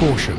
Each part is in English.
Caution.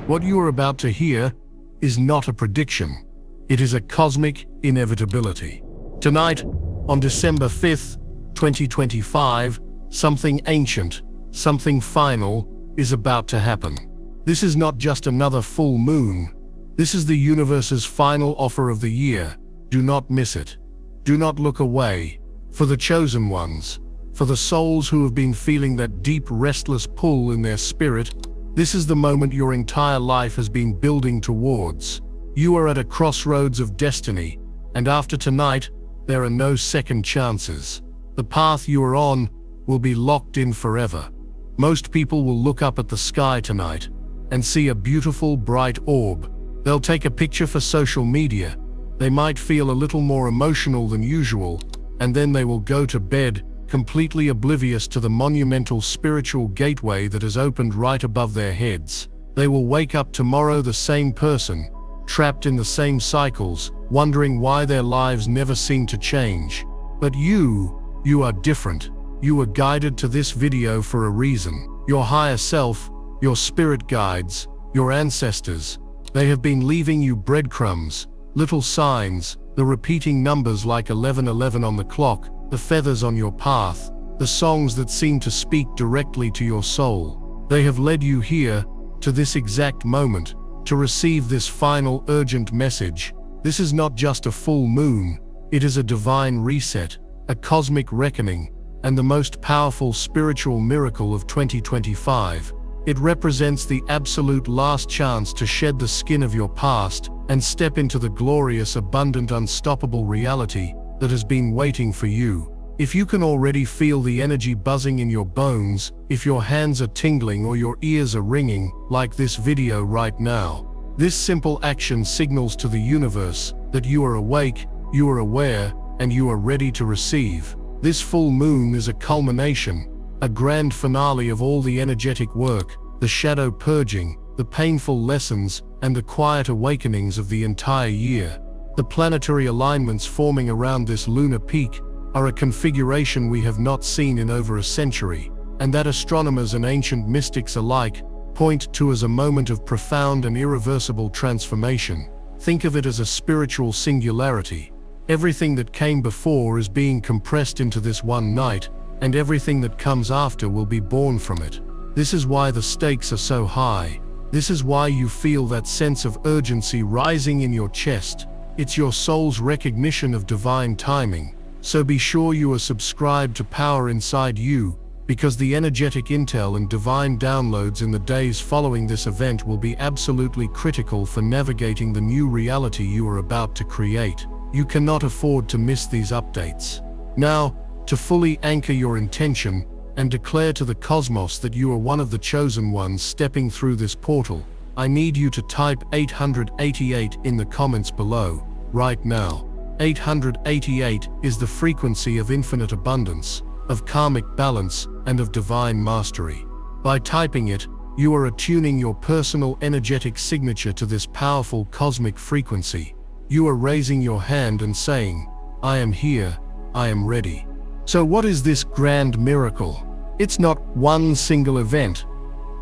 What you are about to hear is not a prediction. It is a cosmic inevitability. Tonight, on December 5th, 2025, something ancient, something final, is about to happen. This is not just another full moon. This is the universe's final offer of the year. Do not miss it. Do not look away. For the chosen ones, for the souls who have been feeling that deep, restless pull in their spirit, this is the moment your entire life has been building towards. You are at a crossroads of destiny, and after tonight, there are no second chances. The path you are on will be locked in forever. Most people will look up at the sky tonight and see a beautiful, bright orb. They'll take a picture for social media. They might feel a little more emotional than usual, and then they will go to bed completely oblivious to the monumental spiritual gateway that has opened right above their heads. They will wake up tomorrow the same person, trapped in the same cycles, wondering why their lives never seem to change. But you are different. You were guided to this video for a reason. Your higher self, your spirit guides, your ancestors, they have been leaving you breadcrumbs, little signs, the repeating numbers like 1111 on the clock, the feathers on your path, the songs that seem to speak directly to your soul. They have led you here, to this exact moment, to receive this final urgent message. This is not just a full moon, it is a divine reset, a cosmic reckoning, and the most powerful spiritual miracle of 2025. It represents the absolute last chance to shed the skin of your past and step into the glorious, abundant, unstoppable reality that has been waiting for you. If you can already feel the energy buzzing in your bones, if your hands are tingling or your ears are ringing, like this video right now, this simple action signals to the universe that you are awake, you are aware, and you are ready to receive. This full moon is a culmination, a grand finale of all the energetic work, the shadow purging, the painful lessons, and the quiet awakenings of the entire year. The planetary alignments forming around this lunar peak are a configuration we have not seen in over a century, and that astronomers and ancient mystics alike point to as a moment of profound and irreversible transformation. Think of it as a spiritual singularity. Everything that came before is being compressed into this one night, and everything that comes after will be born from it. This is why the stakes are so high. This is why you feel that sense of urgency rising in your chest. It's your soul's recognition of divine timing. So be sure you are subscribed to Power Inside You, because the energetic intel and divine downloads in the days following this event will be absolutely critical for navigating the new reality you are about to create. You cannot afford to miss these updates. Now, to fully anchor your intention and declare to the cosmos that you are one of the chosen ones stepping through this portal, I need you to type 888 in the comments below, right now. 888 is the frequency of infinite abundance, of karmic balance, and of divine mastery. By typing it, you are attuning your personal energetic signature to this powerful cosmic frequency. You are raising your hand and saying, I am here, I am ready. So what is this grand miracle? It's not one single event.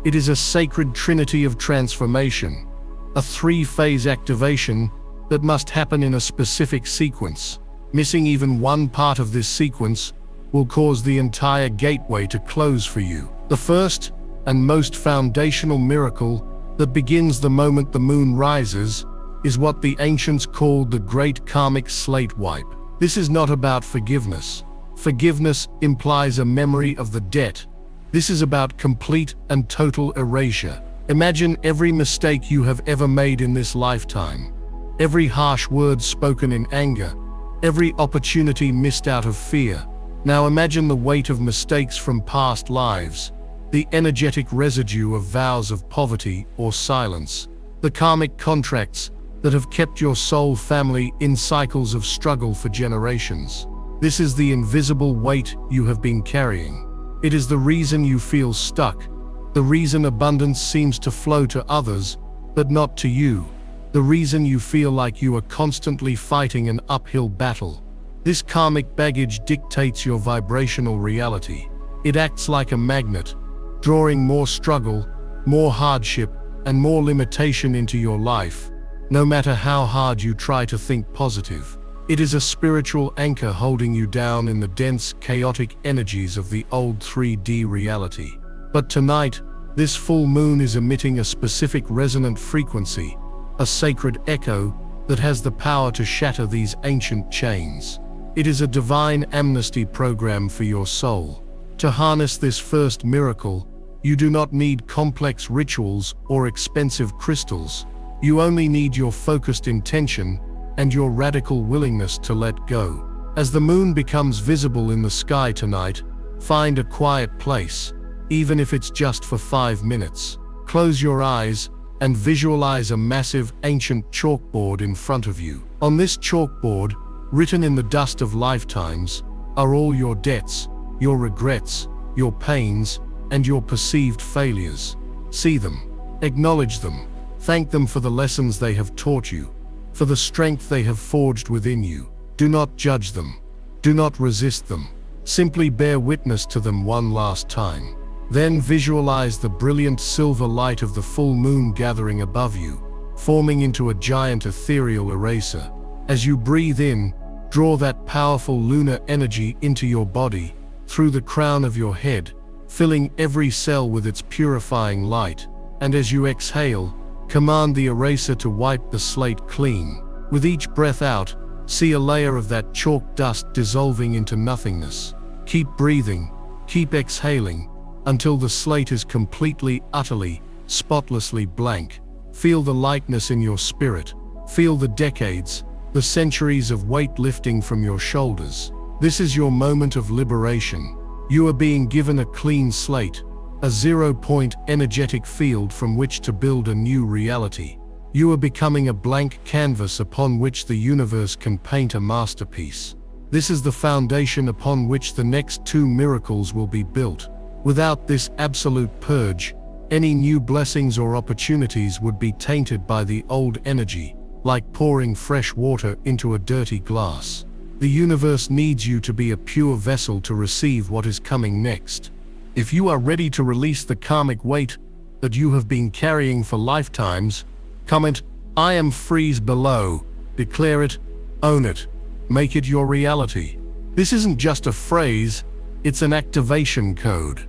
It is a sacred trinity of transformation, a three-phase activation that must happen in a specific sequence. Missing even one part of this sequence will cause the entire gateway to close for you. The first and most foundational miracle that begins the moment the moon rises is what the ancients called the great karmic slate wipe. This is not about forgiveness. Forgiveness implies a memory of the debt. This is about complete and total erasure. Imagine every mistake you have ever made in this lifetime, every harsh word spoken in anger, every opportunity missed out of fear. Now imagine the weight of mistakes from past lives, the energetic residue of vows of poverty or silence, the karmic contracts that have kept your soul family in cycles of struggle for generations. This is the invisible weight you have been carrying. It is the reason you feel stuck, the reason abundance seems to flow to others, but not to you, the reason you feel like you are constantly fighting an uphill battle. This karmic baggage dictates your vibrational reality. It acts like a magnet, drawing more struggle, more hardship, and more limitation into your life, no matter how hard you try to think positive. It is a spiritual anchor holding you down in the dense, chaotic energies of the old 3D reality. But tonight, this full moon is emitting a specific resonant frequency, a sacred echo that has the power to shatter these ancient chains. It is a divine amnesty program for your soul. To harness this first miracle, you do not need complex rituals or expensive crystals. You only need your focused intention and your radical willingness to let go. As the moon becomes visible in the sky tonight, find a quiet place, even if it's just for 5 minutes. Close your eyes and visualize a massive ancient chalkboard in front of you. On this chalkboard, written in the dust of lifetimes, are all your debts, your regrets, your pains, and your perceived failures. See them, acknowledge them, thank them for the lessons they have taught you, for the strength they have forged within you. Do not judge them. Do not resist them. Simply bear witness to them one last time. Then visualize the brilliant silver light of the full moon gathering above you, forming into a giant ethereal eraser. As you breathe in, draw that powerful lunar energy into your body, through the crown of your head, filling every cell with its purifying light. And as you exhale, command the eraser to wipe the slate clean. With each breath out, see a layer of that chalk dust dissolving into nothingness. Keep breathing, keep exhaling, until the slate is completely, utterly, spotlessly blank. Feel the lightness in your spirit. Feel the decades, the centuries of weight lifting from your shoulders. This is your moment of liberation. You are being given a clean slate, a zero-point energetic field from which to build a new reality. You are becoming a blank canvas upon which the universe can paint a masterpiece. This is the foundation upon which the next 2 miracles will be built. Without this absolute purge, any new blessings or opportunities would be tainted by the old energy, like pouring fresh water into a dirty glass. The universe needs you to be a pure vessel to receive what is coming next. If you are ready to release the karmic weight that you have been carrying for lifetimes, comment, "I am freeze" below. Declare it, own it, make it your reality. This isn't just a phrase, it's an activation code.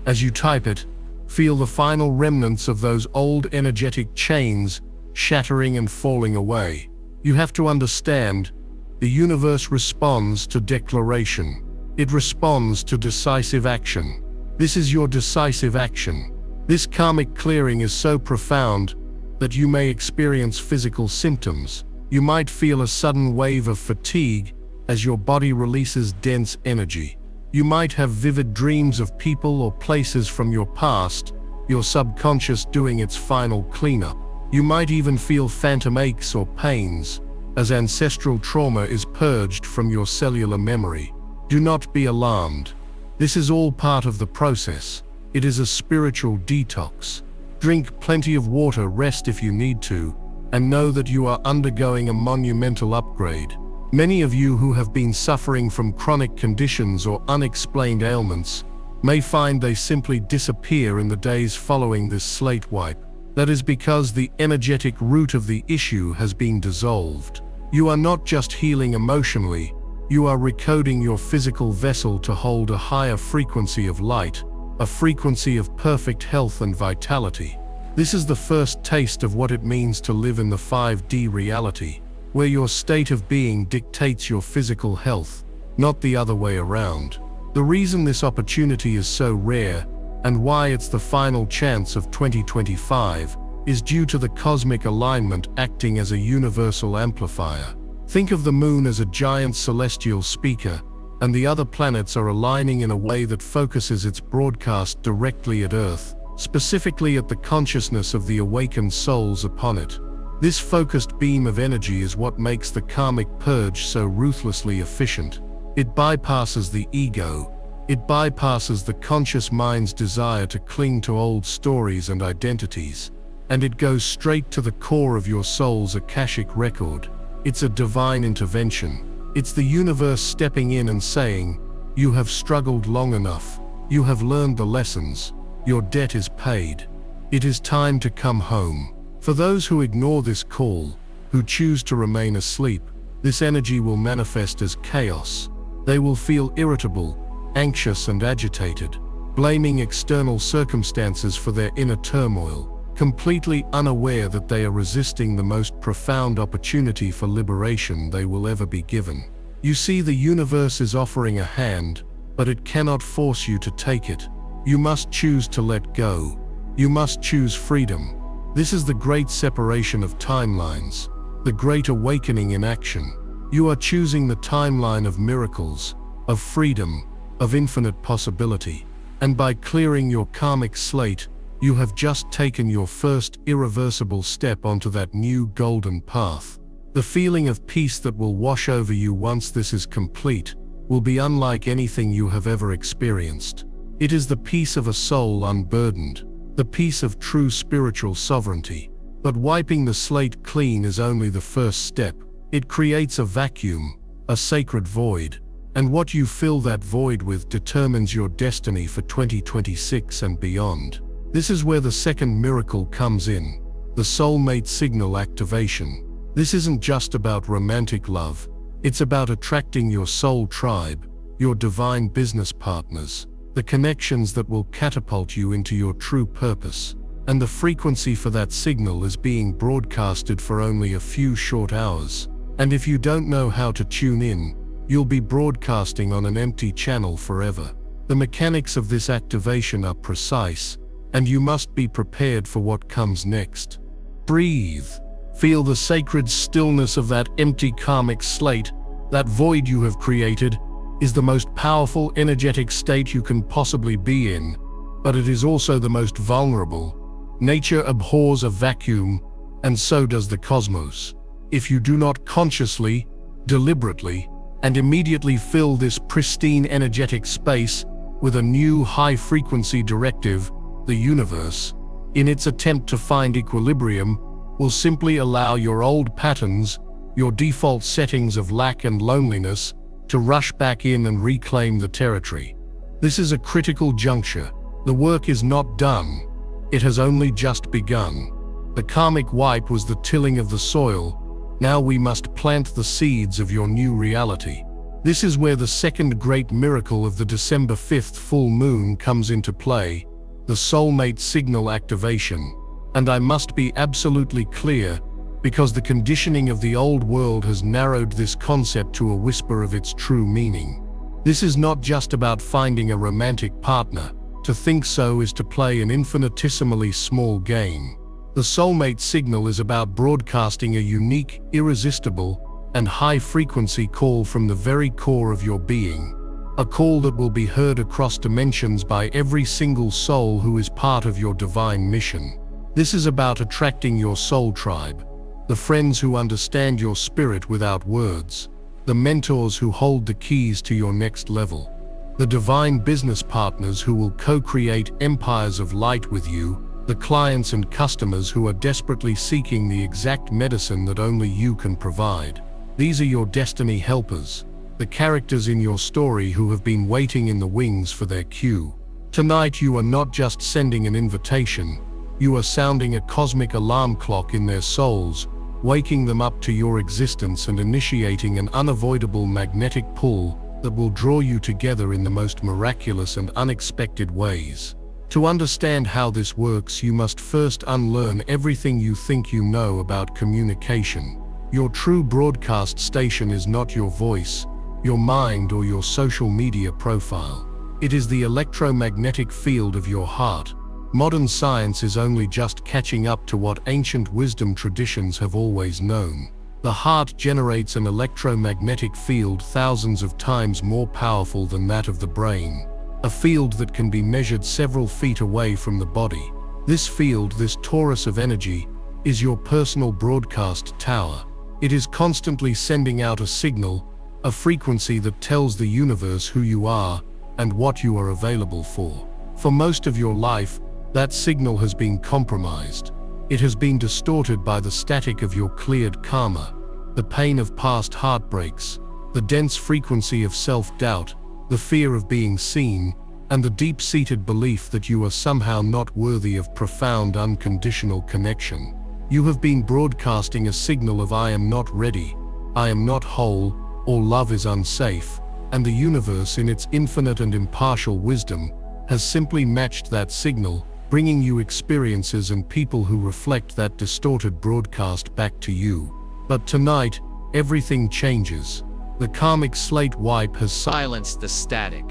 As you type it, feel the final remnants of those old energetic chains shattering and falling away. You have to understand, the universe responds to declaration. It responds to decisive action. This is your decisive action. This karmic clearing is so profound that you may experience physical symptoms. You might feel a sudden wave of fatigue as your body releases dense energy. You might have vivid dreams of people or places from your past, your subconscious doing its final cleanup. You might even feel phantom aches or pains, as ancestral trauma is purged from your cellular memory. Do not be alarmed. This is all part of the process. It is a spiritual detox. Drink plenty of water, rest if you need to, and know that you are undergoing a monumental upgrade. Many of you who have been suffering from chronic conditions or unexplained ailments may find they simply disappear in the days following this slate wipe. That is because the energetic root of the issue has been dissolved. You are not just healing emotionally, you are recoding your physical vessel to hold a higher frequency of light, a frequency of perfect health and vitality. This is the first taste of what it means to live in the 5D reality, where your state of being dictates your physical health, not the other way around. The reason this opportunity is so rare, and why it's the final chance of 2025, is due to the cosmic alignment acting as a universal amplifier. Think of the moon as a giant celestial speaker, and the other planets are aligning in a way that focuses its broadcast directly at Earth, specifically at the consciousness of the awakened souls upon it. This focused beam of energy is what makes the karmic purge so ruthlessly efficient. It bypasses the ego. It bypasses the conscious mind's desire to cling to old stories and identities. And it goes straight to the core of your soul's Akashic record. It's a divine intervention. It's the universe stepping in and saying, "You have struggled long enough. You have learned the lessons. Your debt is paid. It is time to come home. For those who ignore this call, who choose to remain asleep, this energy will manifest as chaos. They will feel irritable, anxious and agitated, blaming external circumstances for their inner turmoil, completely unaware that they are resisting the most profound opportunity for liberation they will ever be given. You see, the universe is offering a hand, but it cannot force you to take it. You must choose to let go. You must choose freedom. This is the great separation of timelines, the great awakening in action. You are choosing the timeline of miracles, of freedom, of infinite possibility. And by clearing your karmic slate, you have just taken your first irreversible step onto that new golden path. The feeling of peace that will wash over you once this is complete will be unlike anything you have ever experienced. It is the peace of a soul unburdened, the peace of true spiritual sovereignty. But wiping the slate clean is only the first step. It creates a vacuum, a sacred void, and what you fill that void with determines your destiny for 2026 and beyond. This is where the second miracle comes in, the soulmate signal activation. This isn't just about romantic love, it's about attracting your soul tribe, your divine business partners, the connections that will catapult you into your true purpose. And the frequency for that signal is being broadcasted for only a few short hours. And if you don't know how to tune in, you'll be broadcasting on an empty channel forever. The mechanics of this activation are precise, and you must be prepared for what comes next. Breathe. Feel the sacred stillness of that empty karmic slate. That void you have created is the most powerful energetic state you can possibly be in, but it is also the most vulnerable. Nature abhors a vacuum, and so does the cosmos. If you do not consciously, deliberately, and immediately fill this pristine energetic space with a new high-frequency directive, the universe, in its attempt to find equilibrium, will simply allow your old patterns, your default settings of lack and loneliness, to rush back in and reclaim the territory. This is a critical juncture. The work is not done. It has only just begun. The karmic wipe was the tilling of the soil. Now we must plant the seeds of your new reality. This is where the second great miracle of the December 5th full moon comes into play, the soulmate signal activation. And I must be absolutely clear, because the conditioning of the old world has narrowed this concept to a whisper of its true meaning. This is not just about finding a romantic partner. To think so is to play an infinitesimally small game. The soulmate signal is about broadcasting a unique, irresistible, and high-frequency call from the very core of your being. A call that will be heard across dimensions by every single soul who is part of your divine mission. This is about attracting your soul tribe, the friends who understand your spirit without words, the mentors who hold the keys to your next level, the divine business partners who will co-create empires of light with you, the clients and customers who are desperately seeking the exact medicine that only you can provide. These are your destiny helpers, the characters in your story who have been waiting in the wings for their cue. Tonight you are not just sending an invitation, you are sounding a cosmic alarm clock in their souls, waking them up to your existence and initiating an unavoidable magnetic pull that will draw you together in the most miraculous and unexpected ways. To understand how this works, you must first unlearn everything you think you know about communication. Your true broadcast station is not your voice, your mind, or your social media profile. It is the electromagnetic field of your heart. Modern science is only just catching up to what ancient wisdom traditions have always known. The heart generates an electromagnetic field thousands of times more powerful than that of the brain, a field that can be measured several feet away from the body. This field, this torus of energy, is your personal broadcast tower. It is constantly sending out a signal, a frequency that tells the universe who you are and what you are available for. For most of your life, that signal has been compromised. It has been distorted by the static of your cleared karma, the pain of past heartbreaks, the dense frequency of self-doubt, the fear of being seen, and the deep-seated belief that you are somehow not worthy of profound unconditional connection. You have been broadcasting a signal of "I am not ready, I am not whole," or "love is unsafe," and the universe, in its infinite and impartial wisdom, has simply matched that signal, bringing you experiences and people who reflect that distorted broadcast back to you. But tonight, everything changes. The karmic slate wipe has silenced the static.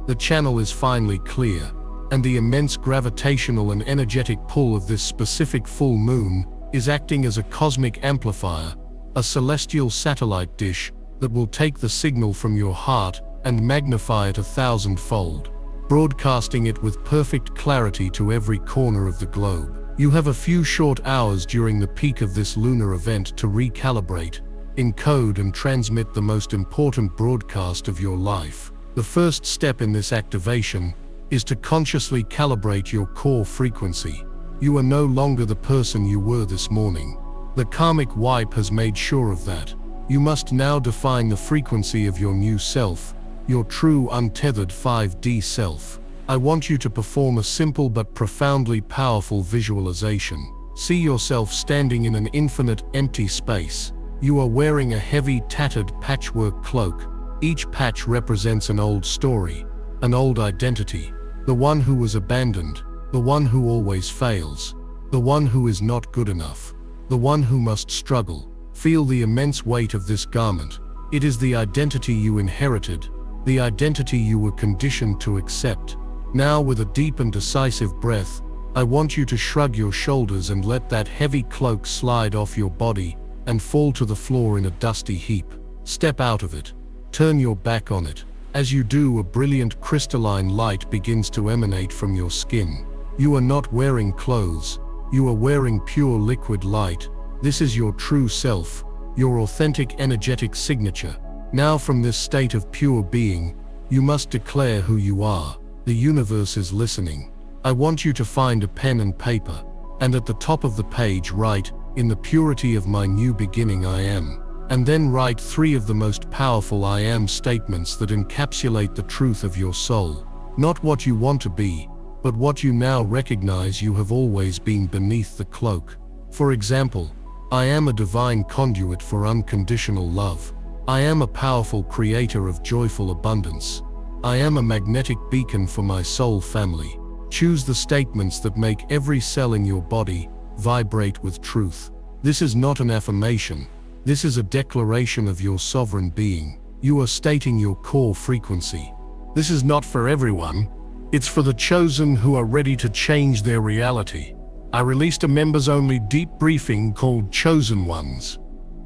The channel is finally clear, and the immense gravitational and energetic pull of this specific full moon is acting as a cosmic amplifier, a celestial satellite dish that will take the signal from your heart and magnify it 1,000-fold, broadcasting it with perfect clarity to every corner of the globe. You have a few short hours during the peak of this lunar event to recalibrate, encode and transmit the most important broadcast of your life. The first step in this activation is to consciously calibrate your core frequency. You are no longer the person you were this morning. The karmic wipe has made sure of that. You must now define the frequency of your new self, your true untethered 5D self. I want you to perform a simple but profoundly powerful visualization. See yourself standing in an infinite, empty space. You are wearing a heavy, tattered patchwork cloak. Each patch represents an old story, an old identity, the one who was abandoned, the one who always fails, the one who is not good enough, the one who must struggle. Feel the immense weight of this garment. It is the identity you inherited, the identity you were conditioned to accept. Now, with a deep and decisive breath, I want you to shrug your shoulders and let that heavy cloak slide off your body and fall to the floor in a dusty heap. Step out of it. Turn your back on it. As you do, a brilliant crystalline light begins to emanate from your skin. You are not wearing clothes. You are wearing pure liquid light. This is your true self, your authentic energetic signature. Now, from this state of pure being, you must declare who you are. The universe is listening. I want you to find a pen and paper, and at the top of the page write, "In the purity of my new beginning I am." And then write 3 of the most powerful "I am" statements that encapsulate the truth of your soul. Not what you want to be, but what you now recognize you have always been beneath the cloak. For example, I am a divine conduit for unconditional love. I am a powerful creator of joyful abundance. I am a magnetic beacon for my soul family. Choose the statements that make every cell in your body vibrate with truth. This is not an affirmation. This is a declaration of your sovereign being. You are stating your core frequency. This is not for everyone. It's for the chosen who are ready to change their reality. I released a members-only deep briefing called Chosen Ones.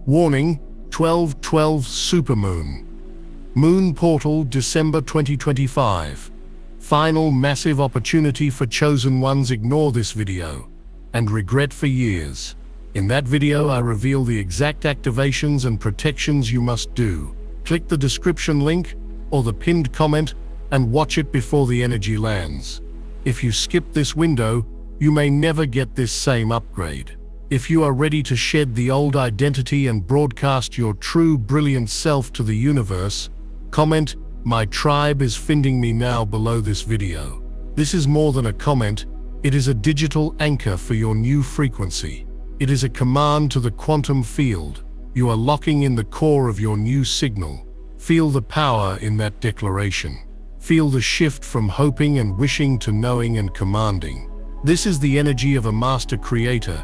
Warning: 12/12 Supermoon. Moon Portal, December 2025. Final massive opportunity for chosen ones. Ignore this video and regret for years. In that video, I reveal the exact activations and protections you must do. Click the description link or the pinned comment and watch it before the energy lands. If you skip this window, you may never get this same upgrade. If you are ready to shed the old identity and broadcast your true brilliant self to the universe, comment, "My tribe is finding me now" below this video. This is more than a comment, it is a digital anchor for your new frequency. It is a command to the quantum field. You are locking in the core of your new signal. Feel the power in that declaration. Feel the shift from hoping and wishing to knowing and commanding. This is the energy of a master creator,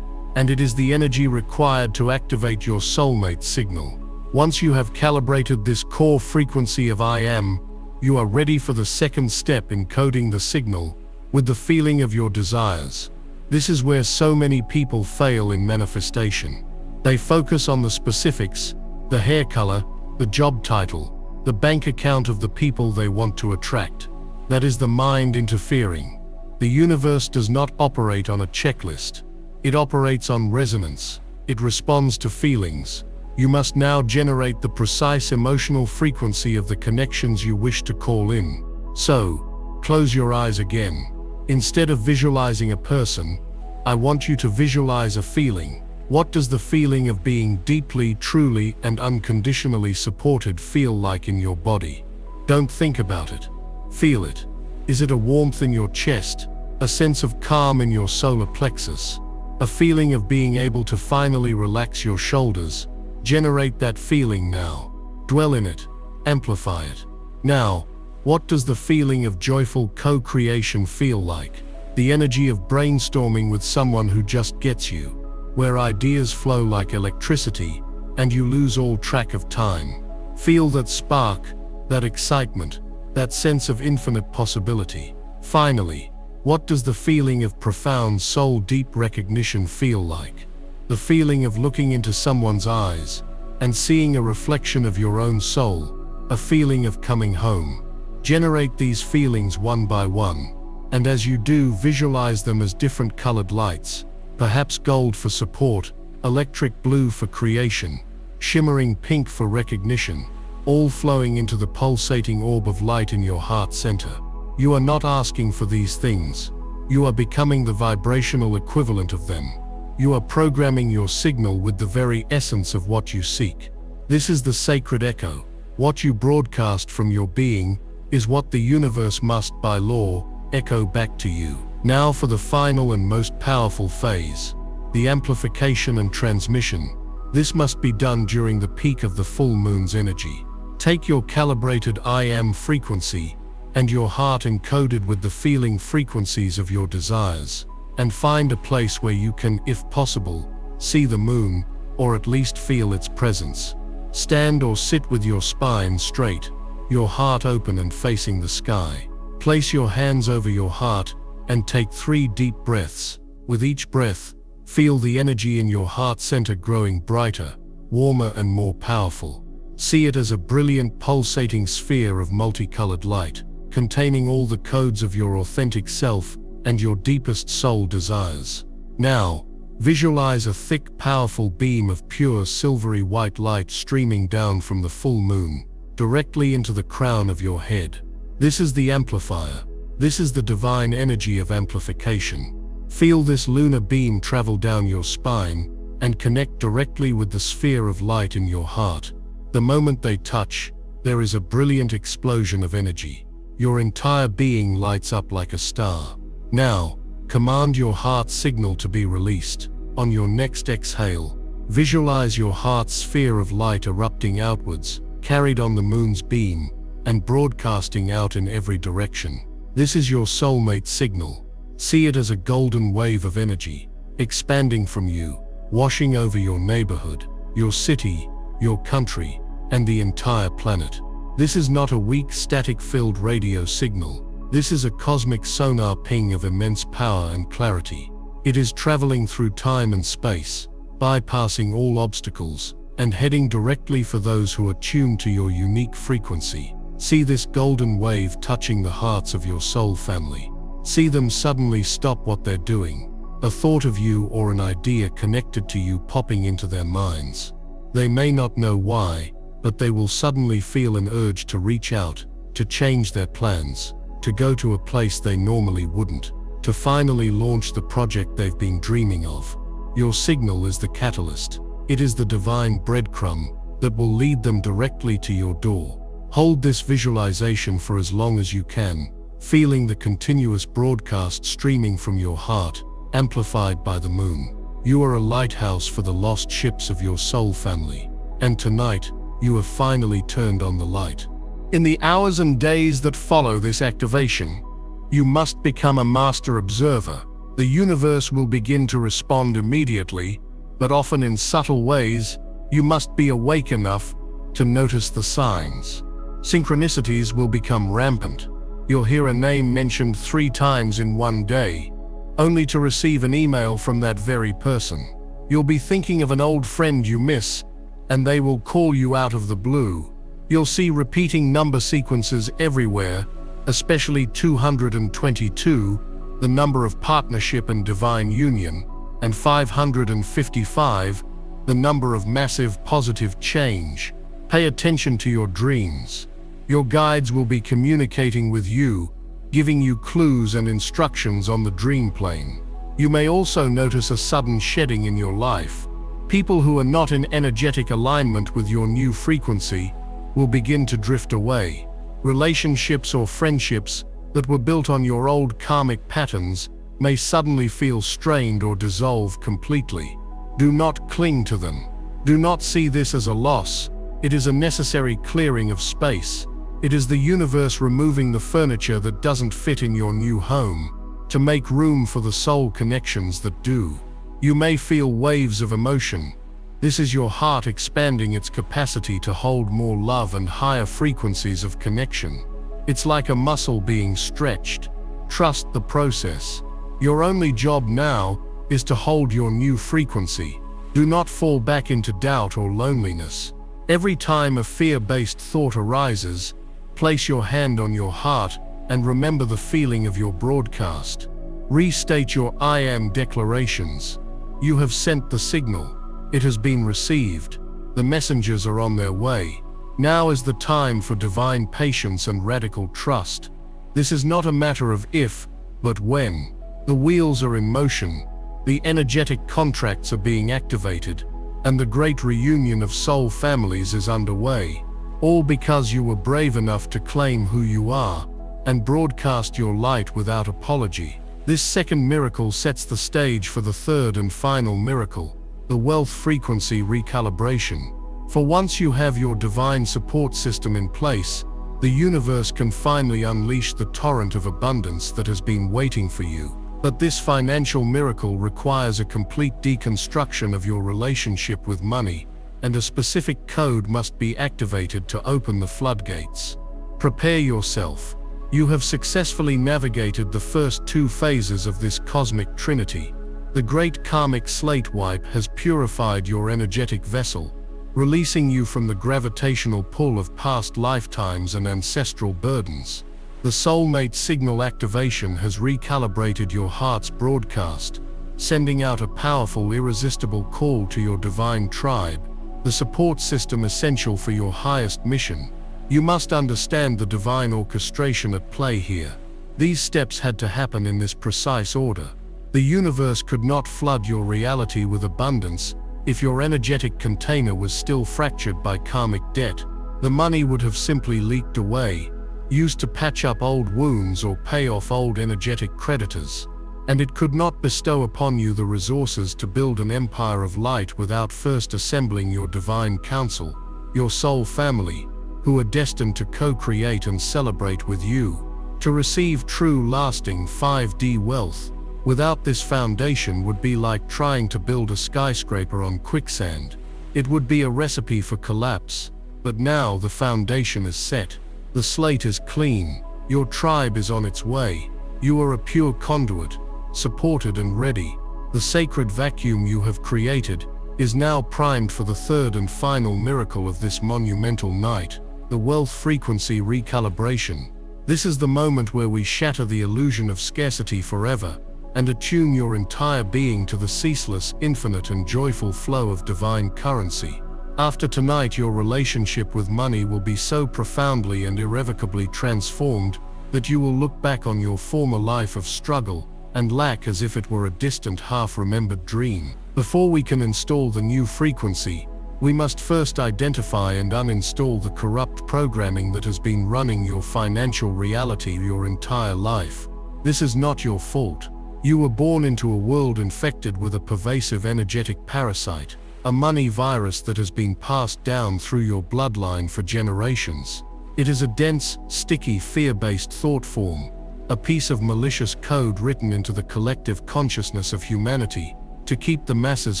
and it is the energy required to activate your soulmate signal. Once you have calibrated this core frequency of I am, you are ready for the second step in coding the signal with the feeling of your desires. This is where so many people fail in manifestation. They focus on the specifics, the hair color, the job title, the bank account of the people they want to attract. That is the mind interfering. The universe does not operate on a checklist. It operates on resonance. It responds to feelings. You must now generate the precise emotional frequency of the connections you wish to call in. So, close your eyes again. Instead of visualizing a person, I want you to visualize a feeling. What does the feeling of being deeply, truly, and unconditionally supported feel like in your body? Don't think about it. Feel it. Is it a warmth in your chest, a sense of calm in your solar plexus, a feeling of being able to finally relax your shoulders? Generate that feeling now. Dwell in it. Amplify it. Now, what does the feeling of joyful co-creation feel like? The energy of brainstorming with someone who just gets you, where ideas flow like electricity and you lose all track of time. Feel that spark, that excitement, that sense of infinite possibility. Finally, what does the feeling of profound soul-deep recognition feel like? The feeling of looking into someone's eyes and seeing a reflection of your own soul, a feeling of coming home. Generate these feelings one by one, and as you do, visualize them as different colored lights, perhaps gold for support, electric blue for creation, shimmering pink for recognition, all flowing into the pulsating orb of light in your heart center. You are not asking for these things. You are becoming the vibrational equivalent of them. You are programming your signal with the very essence of what you seek. This is the sacred echo. What you broadcast from your being is what the universe must, by law, echo back to you. Now for the final and most powerful phase, the amplification and transmission. This must be done during the peak of the full moon's energy. Take your calibrated I am frequency and your heart encoded with the feeling frequencies of your desires, and find a place where you can, if possible, see the moon, or at least feel its presence. Stand or sit with your spine straight, your heart open and facing the sky. Place your hands over your heart and take 3 deep breaths. With each breath, feel the energy in your heart center growing brighter, warmer and more powerful. See it as a brilliant pulsating sphere of multicolored light, containing all the codes of your authentic self and your deepest soul desires. Now, visualize a thick, powerful beam of pure silvery white light streaming down from the full moon, directly into the crown of your head. This is the amplifier. This is the divine energy of amplification. Feel this lunar beam travel down your spine and connect directly with the sphere of light in your heart. The moment they touch, there is a brilliant explosion of energy. Your entire being lights up like a star. Now, command your heart signal to be released. On your next exhale, visualize your heart's sphere of light erupting outwards, carried on the moon's beam, and broadcasting out in every direction. This is your soulmate signal. See it as a golden wave of energy, expanding from you, washing over your neighborhood, your city, your country, and the entire planet. This is not a weak, static-filled radio signal. This is a cosmic sonar ping of immense power and clarity. It is traveling through time and space, bypassing all obstacles, and heading directly for those who are tuned to your unique frequency. See this golden wave touching the hearts of your soul family. See them suddenly stop what they're doing. A thought of you or an idea connected to you popping into their minds. They may not know why, but they will suddenly feel an urge to reach out, to change their plans, to go to a place they normally wouldn't, to finally launch the project they've been dreaming of. Your signal is the catalyst. It is the divine breadcrumb that will lead them directly to your door. Hold this visualization for as long as you can, feeling the continuous broadcast streaming from your heart, amplified by the moon. You are a lighthouse for the lost ships of your soul family, and tonight, you have finally turned on the light. In the hours and days that follow this activation, you must become a master observer. The universe will begin to respond immediately, but often in subtle ways. You must be awake enough to notice the signs. Synchronicities will become rampant. You'll hear a name mentioned 3 times in one day, only to receive an email from that very person. You'll be thinking of an old friend you miss, and they will call you out of the blue. You'll see repeating number sequences everywhere, especially 222, the number of partnership and divine union, and 555, the number of massive positive change. Pay attention to your dreams. Your guides will be communicating with you, giving you clues and instructions on the dream plane. You may also notice a sudden shedding in your life. People who are not in energetic alignment with your new frequency will begin to drift away. Relationships or friendships that were built on your old karmic patterns may suddenly feel strained or dissolve completely. Do not cling to them. Do not see this as a loss. It is a necessary clearing of space. It is the universe removing the furniture that doesn't fit in your new home, to make room for the soul connections that do. You may feel waves of emotion. This is your heart expanding its capacity to hold more love and higher frequencies of connection. It's like a muscle being stretched. Trust the process. Your only job now is to hold your new frequency. Do not fall back into doubt or loneliness. Every time a fear-based thought arises, place your hand on your heart and remember the feeling of your broadcast. Restate your I am declarations. You have sent the signal. It has been received. The messengers are on their way. Now is the time for divine patience and radical trust. This is not a matter of if, but when. The wheels are in motion. The energetic contracts are being activated, and the great reunion of soul families is underway. All because you were brave enough to claim who you are and broadcast your light without apology. This second miracle sets the stage for the third and final miracle, the wealth frequency recalibration. For once you have your divine support system in place, the universe can finally unleash the torrent of abundance that has been waiting for you. But this financial miracle requires a complete deconstruction of your relationship with money, and a specific code must be activated to open the floodgates. Prepare yourself. You have successfully navigated the first two phases of this cosmic trinity. The great karmic slate wipe has purified your energetic vessel, releasing you from the gravitational pull of past lifetimes and ancestral burdens. The Soulmate signal activation has recalibrated your heart's broadcast, sending out a powerful, irresistible call to your divine tribe, the support system essential for your highest mission. You must understand the divine orchestration at play here. These steps had to happen in this precise order. The universe could not flood your reality with abundance if your energetic container was still fractured by karmic debt. The money would have simply leaked away, used to patch up old wounds or pay off old energetic creditors. And it could not bestow upon you the resources to build an empire of light without first assembling your divine council, your soul family, who are destined to co-create and celebrate with you. To receive true lasting 5D wealth, without this foundation would be like trying to build a skyscraper on quicksand. It would be a recipe for collapse, but now the foundation is set. The slate is clean. Your tribe is on its way. You are a pure conduit, supported and ready. The sacred vacuum you have created is now primed for the third and final miracle of this monumental night, the wealth frequency recalibration. This is the moment where we shatter the illusion of scarcity forever and attune your entire being to the ceaseless, infinite and joyful flow of divine currency. After tonight, your relationship with money will be so profoundly and irrevocably transformed that you will look back on your former life of struggle and lack as if it were a distant, half-remembered dream. Before we can install the new frequency, we must first identify and uninstall the corrupt programming that has been running your financial reality your entire life. This is not your fault. You were born into a world infected with a pervasive energetic parasite, a money virus that has been passed down through your bloodline for generations. It is a dense, sticky, fear-based thought form, a piece of malicious code written into the collective consciousness of humanity to keep the masses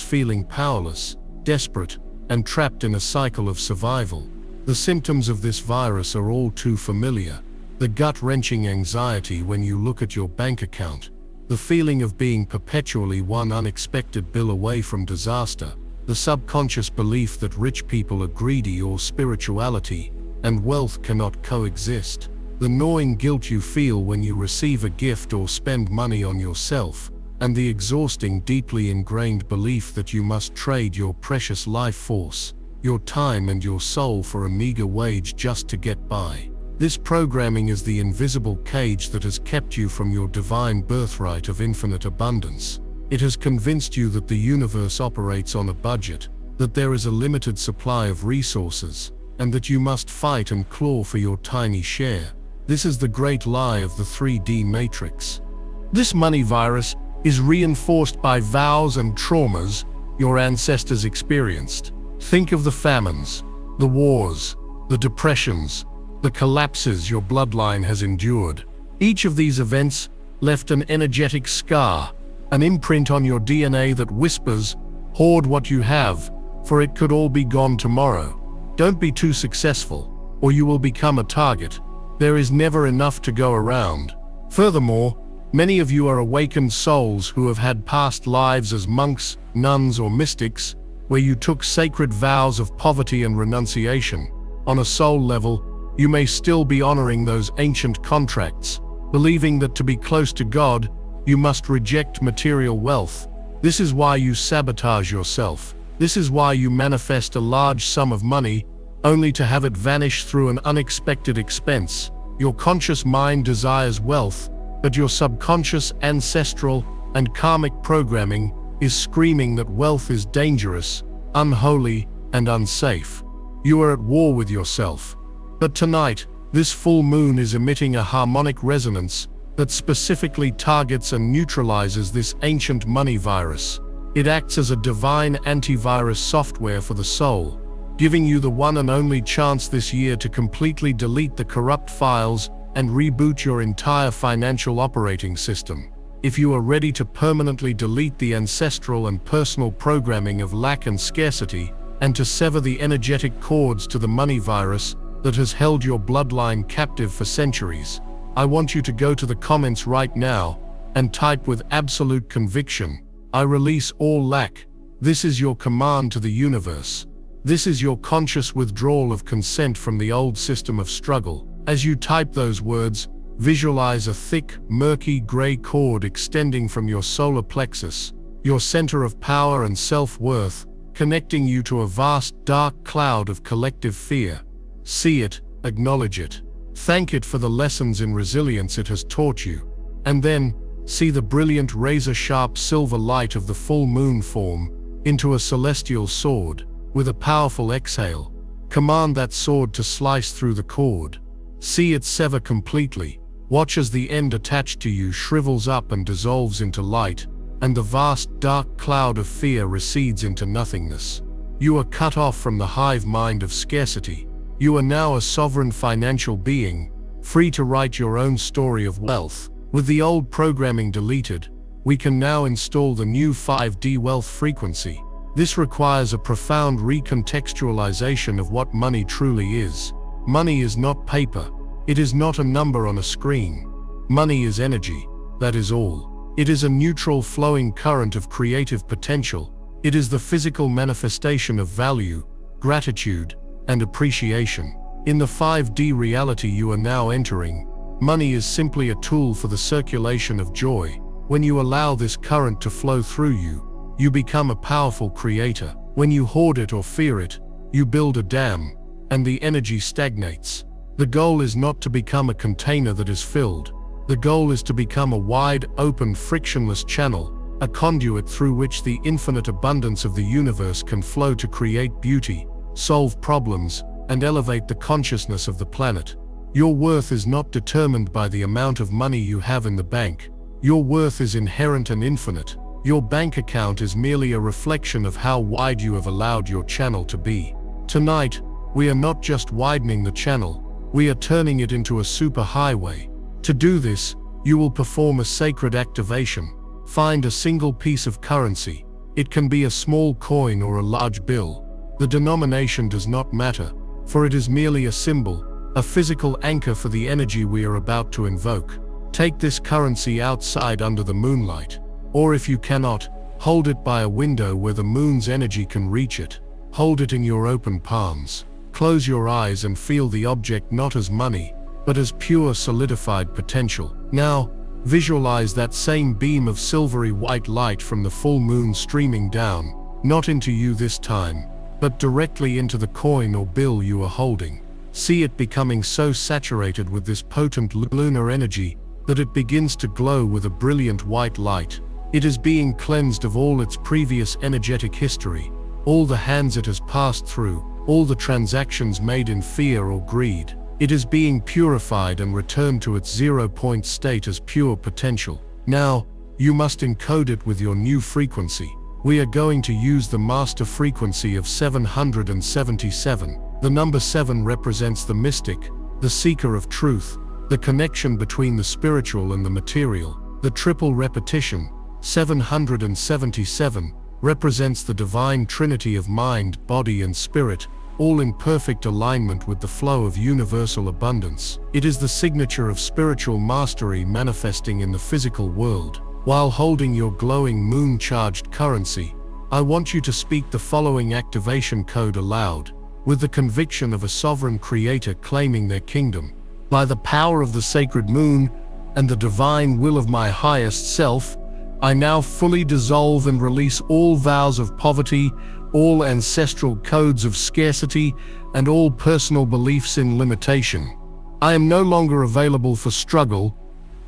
feeling powerless, desperate, and trapped in a cycle of survival. The symptoms of this virus are all too familiar. The gut-wrenching anxiety when you look at your bank account, the feeling of being perpetually one unexpected bill away from disaster, the subconscious belief that rich people are greedy or spirituality and wealth cannot coexist, the gnawing guilt you feel when you receive a gift or spend money on yourself, and the exhausting, deeply ingrained belief that you must trade your precious life force, your time and your soul for a meager wage just to get by. This programming is the invisible cage that has kept you from your divine birthright of infinite abundance. It has convinced you that the universe operates on a budget, that there is a limited supply of resources, and that you must fight and claw for your tiny share. This is the great lie of the 3D matrix. This money virus is reinforced by vows and traumas your ancestors experienced. Think of the famines, the wars, the depressions, the collapses your bloodline has endured. Each of these events left an energetic scar, an imprint on your DNA that whispers, "Hoard what you have, for it could all be gone tomorrow." Don't be too successful, or you will become a target. There is never enough to go around. Furthermore, many of you are awakened souls who have had past lives as monks, nuns, or mystics, where you took sacred vows of poverty and renunciation. On a soul level, you may still be honoring those ancient contracts, believing that to be close to God, you must reject material wealth. This is why you sabotage yourself. This is why you manifest a large sum of money, only to have it vanish through an unexpected expense. Your conscious mind desires wealth, but your subconscious, ancestral, and karmic programming is screaming that wealth is dangerous, unholy, and unsafe. You are at war with yourself. But tonight, this full moon is emitting a harmonic resonance that specifically targets and neutralizes this ancient money virus. It acts as a divine antivirus software for the soul, giving you the one and only chance this year to completely delete the corrupt files and reboot your entire financial operating system. If you are ready to permanently delete the ancestral and personal programming of lack and scarcity, and to sever the energetic cords to the money virus that has held your bloodline captive for centuries, I want you to go to the comments right now and type with absolute conviction, "I release all lack." This is your command to the universe. This is your conscious withdrawal of consent from the old system of struggle. As you type those words, visualize a thick, murky gray cord extending from your solar plexus, your center of power and self-worth, connecting you to a vast, dark cloud of collective fear. See it, acknowledge it, thank it for the lessons in resilience it has taught you, and then see the brilliant razor-sharp silver light of the full moon form into a celestial sword. With a powerful exhale, command that sword to slice through the cord. See it sever completely. Watch as the end attached to you shrivels up and dissolves into light, and the vast dark cloud of fear recedes into nothingness. You are cut off from the hive mind of scarcity. You are now a sovereign financial being, free to write your own story of wealth. With the old programming deleted, we can now install the new 5D wealth frequency. This requires a profound recontextualization of what money truly is. Money is not paper. It is not a number on a screen. Money is energy, that is all. It is a neutral flowing current of creative potential. It is the physical manifestation of value, gratitude, and appreciation. In the 5D reality you are now entering, money is simply a tool for the circulation of joy. When you allow this current to flow through you, you become a powerful creator. When you hoard it or fear it, you build a dam, and the energy stagnates. The goal is not to become a container that is filled. The goal is to become a wide, open, frictionless channel, a conduit through which the infinite abundance of the universe can flow to create beauty, solve problems, and elevate the consciousness of the planet. Your worth is not determined by the amount of money you have in the bank. Your worth is inherent and infinite. Your bank account is merely a reflection of how wide you have allowed your channel to be. Tonight, we are not just widening the channel, we are turning it into a superhighway. To do this, you will perform a sacred activation. Find a single piece of currency. It can be a small coin or a large bill. The denomination does not matter, for it is merely a symbol, a physical anchor for the energy we are about to invoke. Take this currency outside under the moonlight. Or if you cannot, hold it by a window where the moon's energy can reach it. Hold it in your open palms. Close your eyes and feel the object not as money, but as pure solidified potential. Now, visualize that same beam of silvery white light from the full moon streaming down, not into you this time, but directly into the coin or bill you are holding. See it becoming so saturated with this potent lunar energy that it begins to glow with a brilliant white light. It is being cleansed of all its previous energetic history, all the hands it has passed through, all the transactions made in fear or greed. It is being purified and returned to its 0-point state as pure potential. Now, you must encode it with your new frequency. We are going to use the master frequency of 777. The number 7 represents the mystic, the seeker of truth, the connection between the spiritual and the material. The triple repetition, 777, represents the divine trinity of mind, body, and spirit, all in perfect alignment with the flow of universal abundance. It is the signature of spiritual mastery manifesting in the physical world. While holding your glowing moon-charged currency, I want you to speak the following activation code aloud, with the conviction of a sovereign creator claiming their kingdom. By the power of the sacred moon and the divine will of my highest self, I now fully dissolve and release all vows of poverty, all ancestral codes of scarcity, and all personal beliefs in limitation. I am no longer available for struggle.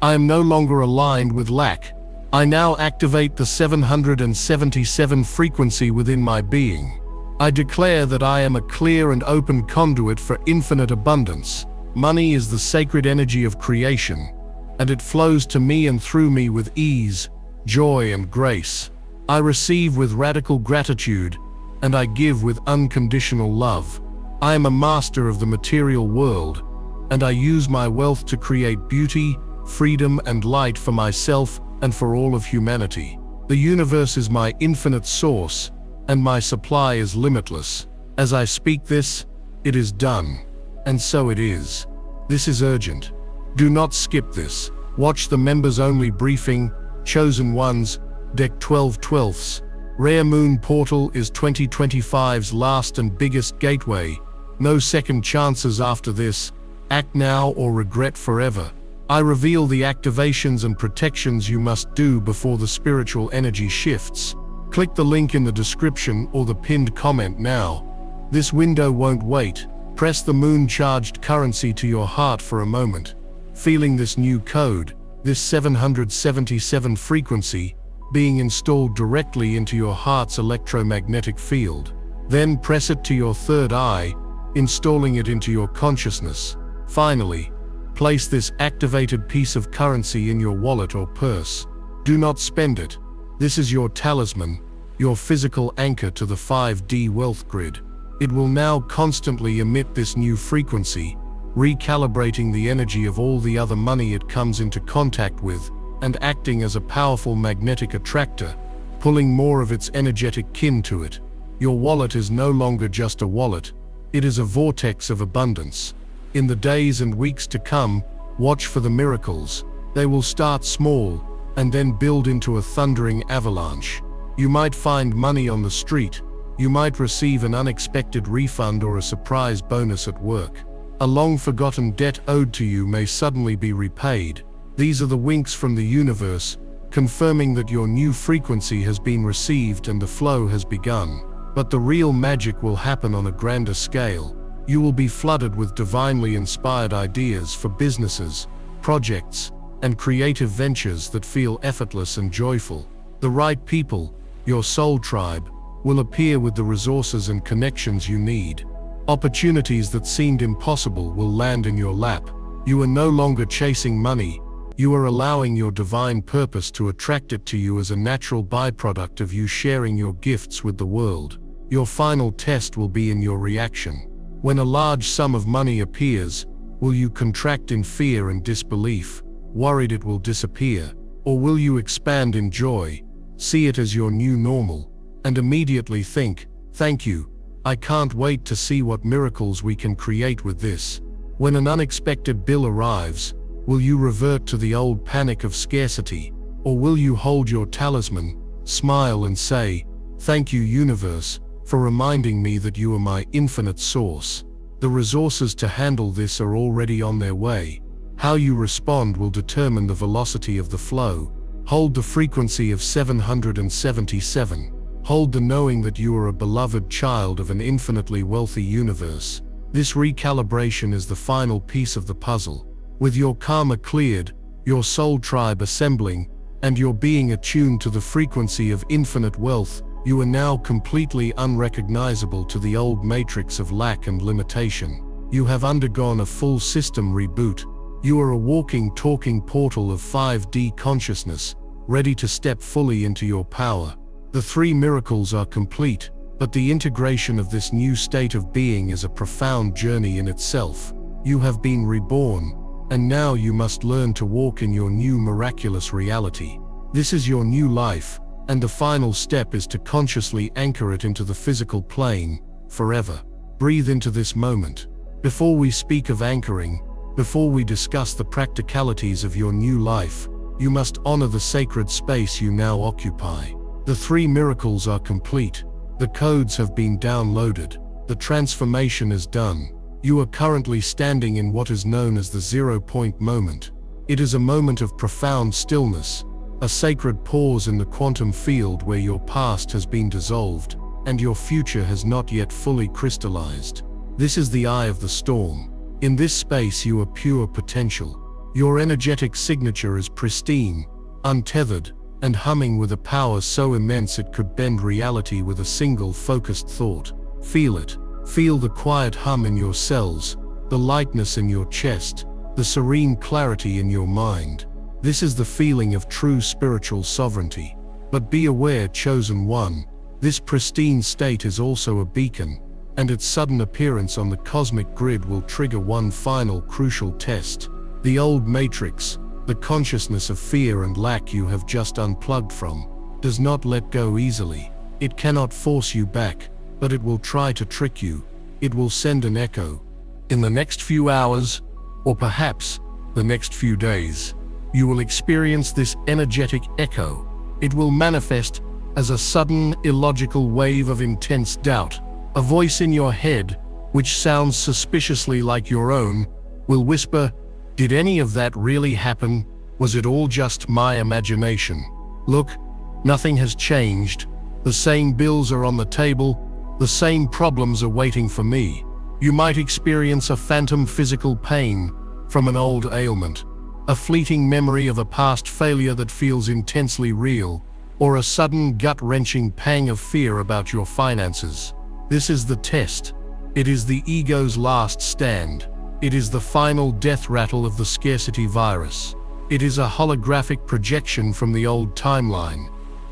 I am no longer aligned with lack. I now activate the 777 frequency within my being. I declare that I am a clear and open conduit for infinite abundance. Money is the sacred energy of creation, and it flows to me and through me with ease, joy, and grace. I receive with radical gratitude, and I give with unconditional love. I am a master of the material world, and I use my wealth to create beauty, freedom, and light for myself and for all of humanity. The universe is my infinite source, and my supply is limitless. As I speak this, it is done. And so it is. This is urgent. Do not skip this. Watch the members-only briefing, Chosen Ones, Deck 12/12. Rare Moon Portal is 2025's last and biggest gateway. No second chances after this. Act now or regret forever. I reveal the activations and protections you must do before the spiritual energy shifts. Click the link in the description or the pinned comment now. This window won't wait. Press the moon-charged currency to your heart for a moment. Feeling this new code, this 777 frequency, being installed directly into your heart's electromagnetic field. Then press it to your third eye, installing it into your consciousness. Finally, place this activated piece of currency in your wallet or purse. Do not spend it. This is your talisman, your physical anchor to the 5D wealth grid. It will now constantly emit this new frequency, recalibrating the energy of all the other money it comes into contact with, and acting as a powerful magnetic attractor, pulling more of its energetic kin to it. Your wallet is no longer just a wallet, it is a vortex of abundance. In the days and weeks to come, watch for the miracles. They will start small, and then build into a thundering avalanche. You might find money on the street. You might receive an unexpected refund or a surprise bonus at work. A long-forgotten debt owed to you may suddenly be repaid. These are the winks from the universe, confirming that your new frequency has been received and the flow has begun. But the real magic will happen on a grander scale. You will be flooded with divinely inspired ideas for businesses, projects, and creative ventures that feel effortless and joyful. The right people, your soul tribe, will appear with the resources and connections you need. Opportunities that seemed impossible will land in your lap. You are no longer chasing money. You are allowing your divine purpose to attract it to you as a natural byproduct of you sharing your gifts with the world. Your final test will be in your reaction. When a large sum of money appears, will you contract in fear and disbelief, worried it will disappear? Or will you expand in joy, see it as your new normal, and immediately think, "Thank you, I can't wait to see what miracles we can create with this"? When an unexpected bill arrives, will you revert to the old panic of scarcity? Or will you hold your talisman, smile and say, "Thank you, universe, for reminding me that you are my infinite source"? The resources to handle this are already on their way. How you respond will determine the velocity of the flow. Hold the frequency of 777. Hold the knowing that you are a beloved child of an infinitely wealthy universe. This recalibration is the final piece of the puzzle. With your karma cleared, your soul tribe assembling, and your being attuned to the frequency of infinite wealth, you are now completely unrecognizable to the old matrix of lack and limitation. You have undergone a full system reboot. You are a walking, talking portal of 5D consciousness, ready to step fully into your power. The 3 miracles are complete, but the integration of this new state of being is a profound journey in itself. You have been reborn, and now you must learn to walk in your new miraculous reality. This is your new life, and the final step is to consciously anchor it into the physical plane, forever. Breathe into this moment. Before we speak of anchoring, before we discuss the practicalities of your new life, you must honor the sacred space you now occupy. The 3 miracles are complete. The codes have been downloaded. The transformation is done. You are currently standing in what is known as the 0 point moment. It is a moment of profound stillness, a sacred pause in the quantum field where your past has been dissolved, and your future has not yet fully crystallized. This is the eye of the storm. In this space you are pure potential. Your energetic signature is pristine, untethered, and humming with a power so immense it could bend reality with a single focused thought. Feel it. Feel the quiet hum in your cells, the lightness in your chest, the serene clarity in your mind. This is the feeling of true spiritual sovereignty. But be aware, chosen one, this pristine state is also a beacon, and its sudden appearance on the cosmic grid will trigger one final crucial test. The old matrix, the consciousness of fear and lack you have just unplugged from, does not let go easily. It cannot force you back, but it will try to trick you. It will send an echo. In the next few hours, or perhaps the next few days, you will experience this energetic echo. It will manifest as a sudden, illogical wave of intense doubt. A voice in your head, which sounds suspiciously like your own, will whisper, "Did any of that really happen? Was it all just my imagination? Look, nothing has changed. The same bills are on the table. The same problems are waiting for me." You might experience a phantom physical pain from an old ailment, a fleeting memory of a past failure that feels intensely real, or a sudden gut-wrenching pang of fear about your finances. This is the test. It is the ego's last stand. It is the final death rattle of the scarcity virus. It is a holographic projection from the old timeline,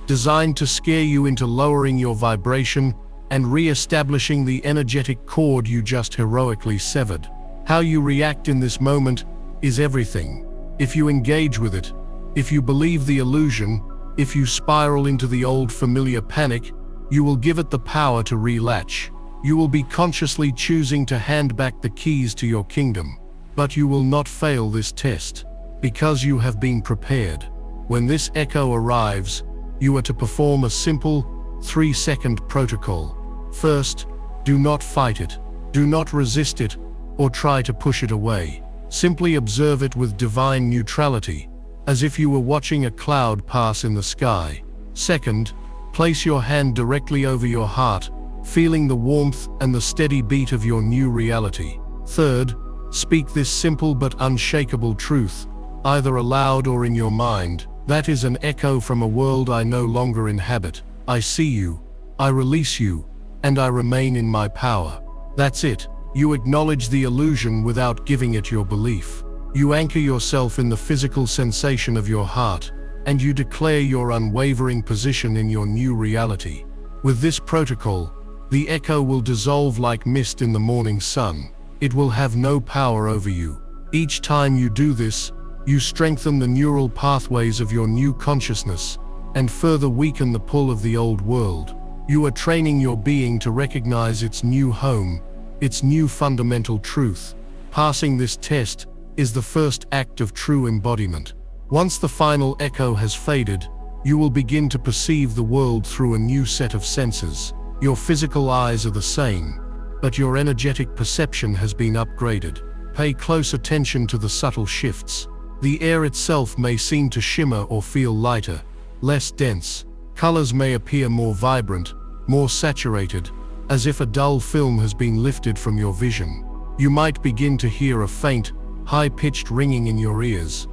designed to scare you into lowering your vibration and re-establishing the energetic cord you just heroically severed. How you react in this moment is everything. If you engage with it, if you believe the illusion, if you spiral into the old familiar panic, you will give it the power to relatch. You will be consciously choosing to hand back the keys to your kingdom. But you will not fail this test, because you have been prepared. When this echo arrives, you are to perform a simple 3-second protocol. First, do not fight it, do not resist it, or try to push it away. Simply observe it with divine neutrality, as if you were watching a cloud pass in the sky. Second, place your hand directly over your heart, feeling the warmth and the steady beat of your new reality. Third, speak this simple but unshakable truth, either aloud or in your mind. That is an echo from a world I no longer inhabit. I see you, I release you, and I remain in my power. That's it. You acknowledge the illusion without giving it your belief. You anchor yourself in the physical sensation of your heart, and you declare your unwavering position in your new reality. With this protocol, the echo will dissolve like mist in the morning sun. It will have no power over you. Each time you do this, you strengthen the neural pathways of your new consciousness and further weaken the pull of the old world. You are training your being to recognize its new home, its new fundamental truth. Passing this test is the first act of true embodiment. Once the final echo has faded, you will begin to perceive the world through a new set of senses. Your physical eyes are the same, but your energetic perception has been upgraded. Pay close attention to the subtle shifts. The air itself may seem to shimmer or feel lighter, less dense. Colors may appear more vibrant, more saturated, as if a dull film has been lifted from your vision. You might begin to hear a faint, high-pitched ringing in your ears.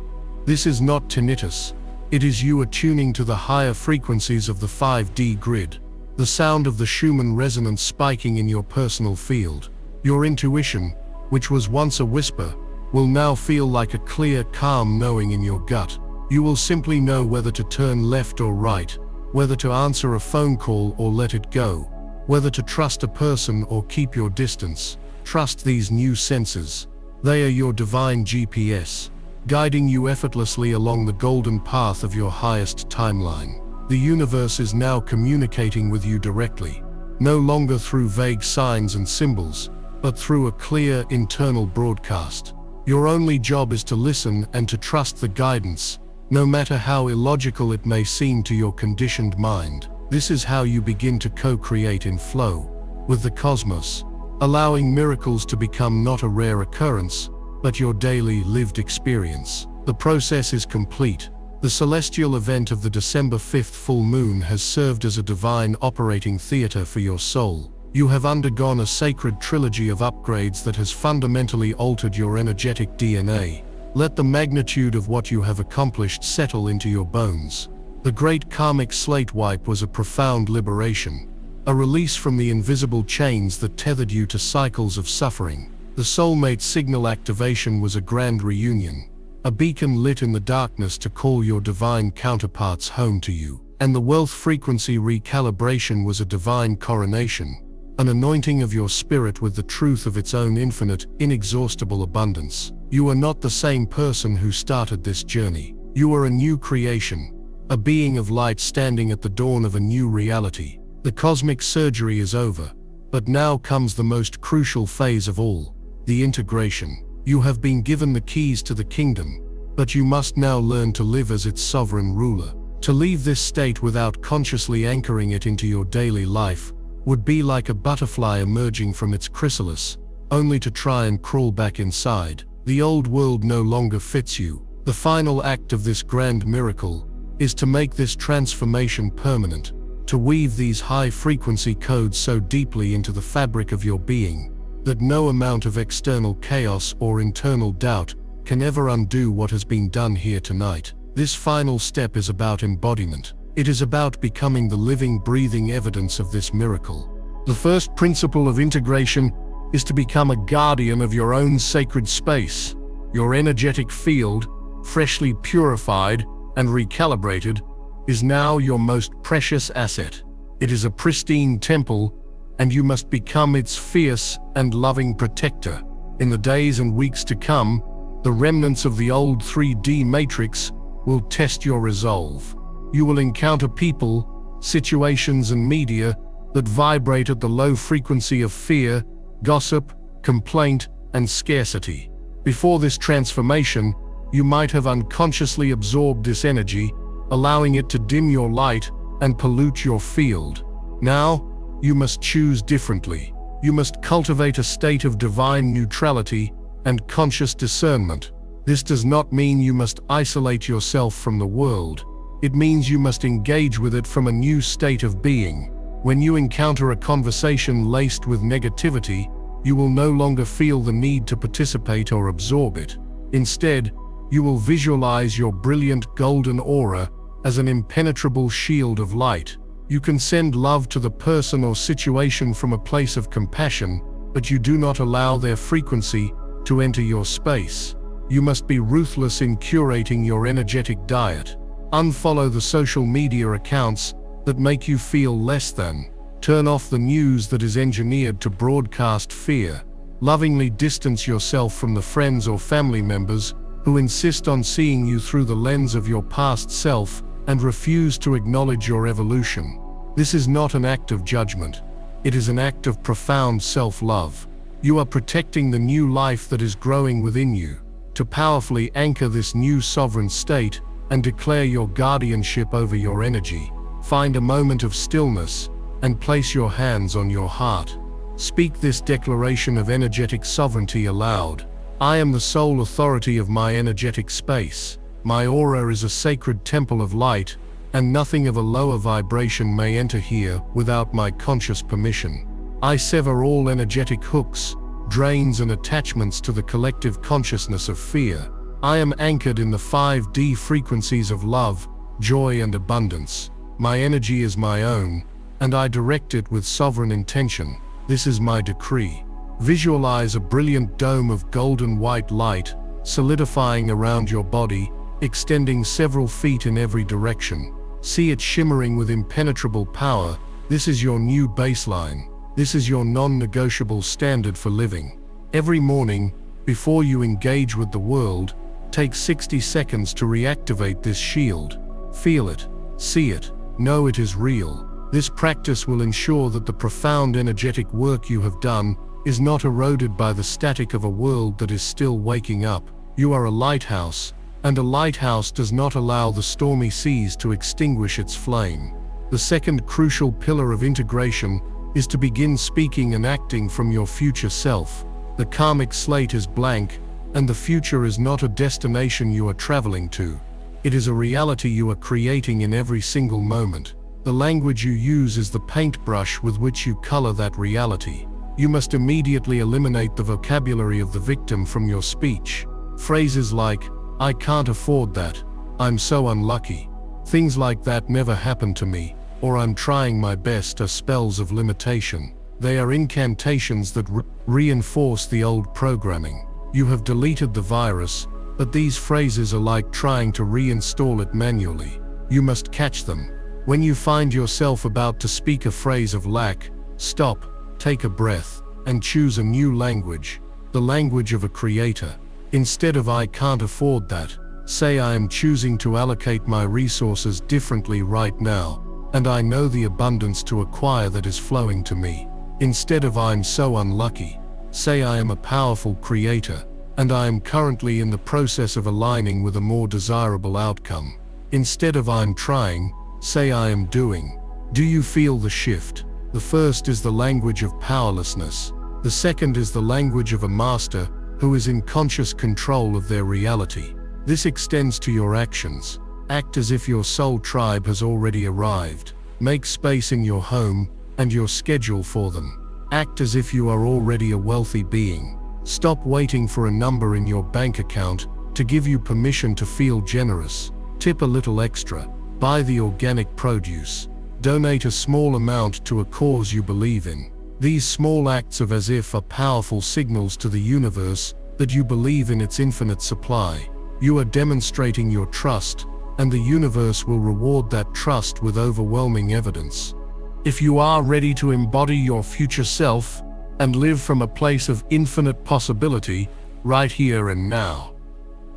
This is not tinnitus. It is you attuning to the higher frequencies of the 5D grid, the sound of the Schumann resonance spiking in your personal field. Your intuition, which was once a whisper, will now feel like a clear, calm knowing in your gut. You will simply know whether to turn left or right, whether to answer a phone call or let it go, whether to trust a person or keep your distance. Trust these new senses. They are your divine GPS, guiding you effortlessly along the golden path of your highest timeline. The universe is now communicating with you directly, no longer through vague signs and symbols, but through a clear internal broadcast. Your only job is to listen and to trust the guidance, no matter how illogical it may seem to your conditioned mind. This is how you begin to co-create in flow with the cosmos, allowing miracles to become not a rare occurrence, but your daily lived experience. The process is complete. The celestial event of the December 5th full moon has served as a divine operating theater for your soul. You have undergone a sacred trilogy of upgrades that has fundamentally altered your energetic DNA. Let the magnitude of what you have accomplished settle into your bones. The great karmic slate wipe was a profound liberation, a release from the invisible chains that tethered you to cycles of suffering. The Soulmate signal activation was a grand reunion, a beacon lit in the darkness to call your divine counterparts home to you. And the wealth frequency recalibration was a divine coronation, an anointing of your spirit with the truth of its own infinite, inexhaustible abundance. You are not the same person who started this journey. You are a new creation, a being of light standing at the dawn of a new reality. The cosmic surgery is over, but now comes the most crucial phase of all, the integration. You have been given the keys to the kingdom, but you must now learn to live as its sovereign ruler. To leave this state without consciously anchoring it into your daily life would be like a butterfly emerging from its chrysalis, only to try and crawl back inside. The old world no longer fits you. The final act of this grand miracle is to make this transformation permanent, to weave these high-frequency codes so deeply into the fabric of your being that no amount of external chaos or internal doubt can ever undo what has been done here tonight. This final step is about embodiment. It is about becoming the living, breathing evidence of this miracle. The first principle of integration is to become a guardian of your own sacred space. Your energetic field, freshly purified and recalibrated, is now your most precious asset. It is a pristine temple, and you must become its fierce and loving protector. In the days and weeks to come, the remnants of the old 3D matrix will test your resolve. You will encounter people, situations, and media that vibrate at the low frequency of fear, gossip, complaint, and scarcity. Before this transformation, you might have unconsciously absorbed this energy, allowing it to dim your light and pollute your field. Now, you must choose differently. You must cultivate a state of divine neutrality and conscious discernment. This does not mean you must isolate yourself from the world. It means you must engage with it from a new state of being. When you encounter a conversation laced with negativity, you will no longer feel the need to participate or absorb it. Instead, you will visualize your brilliant golden aura as an impenetrable shield of light. You can send love to the person or situation from a place of compassion, but you do not allow their frequency to enter your space. You must be ruthless in curating your energetic diet. Unfollow the social media accounts that make you feel less than. Turn off the news that is engineered to broadcast fear. Lovingly distance yourself from the friends or family members who insist on seeing you through the lens of your past self and refuse to acknowledge your evolution. This is not an act of judgment. It is an act of profound self-love. You are protecting the new life that is growing within you. To powerfully anchor this new sovereign state and declare your guardianship over your energy, find a moment of stillness and place your hands on your heart. Speak this declaration of energetic sovereignty aloud. I am the sole authority of my energetic space. My aura is a sacred temple of light, and nothing of a lower vibration may enter here without my conscious permission. I sever all energetic hooks, drains, and attachments to the collective consciousness of fear. I am anchored in the 5D frequencies of love, joy, and abundance. My energy is my own, and I direct it with sovereign intention. This is my decree. Visualize a brilliant dome of golden white light solidifying around your body, extending several feet in every direction. See it shimmering with impenetrable power. This is your new baseline. This is your non-negotiable standard for living. Every morning, before you engage with the world, take 60 seconds to reactivate this shield. Feel it, see it, know it is real. This practice will ensure that the profound energetic work you have done is not eroded by the static of a world that is still waking up. You are a lighthouse, and a lighthouse does not allow the stormy seas to extinguish its flame. The second crucial pillar of integration is to begin speaking and acting from your future self. The karmic slate is blank, and the future is not a destination you are traveling to. It is a reality you are creating in every single moment. The language you use is the paintbrush with which you color that reality. You must immediately eliminate the vocabulary of the victim from your speech. Phrases like, "I can't afford that," "I'm so unlucky," things like that never happened to me, or "I'm trying my best" are spells of limitation. They are incantations that reinforce the old programming. You have deleted the virus, but these phrases are like trying to reinstall it manually. You must catch them. When you find yourself about to speak a phrase of lack, stop, take a breath, and choose a new language, the language of a creator. Instead of "I can't afford that," say "I am choosing to allocate my resources differently right now, and I know the abundance to acquire that is flowing to me." Instead of "I'm so unlucky," say "I am a powerful creator, and I am currently in the process of aligning with a more desirable outcome." Instead of "I'm trying," say "I am doing." Do you feel the shift? The first is the language of powerlessness. The second is the language of a master who is in conscious control of their reality. This extends to your actions. Act as if your soul tribe has already arrived. Make space in your home and your schedule for them. Act as if you are already a wealthy being. Stop waiting for a number in your bank account to give you permission to feel generous. Tip a little extra. Buy the organic produce. Donate a small amount to a cause you believe in. These small acts of as if are powerful signals to the universe that you believe in its infinite supply. You are demonstrating your trust, and the universe will reward that trust with overwhelming evidence. If you are ready to embody your future self and live from a place of infinite possibility, right here and now,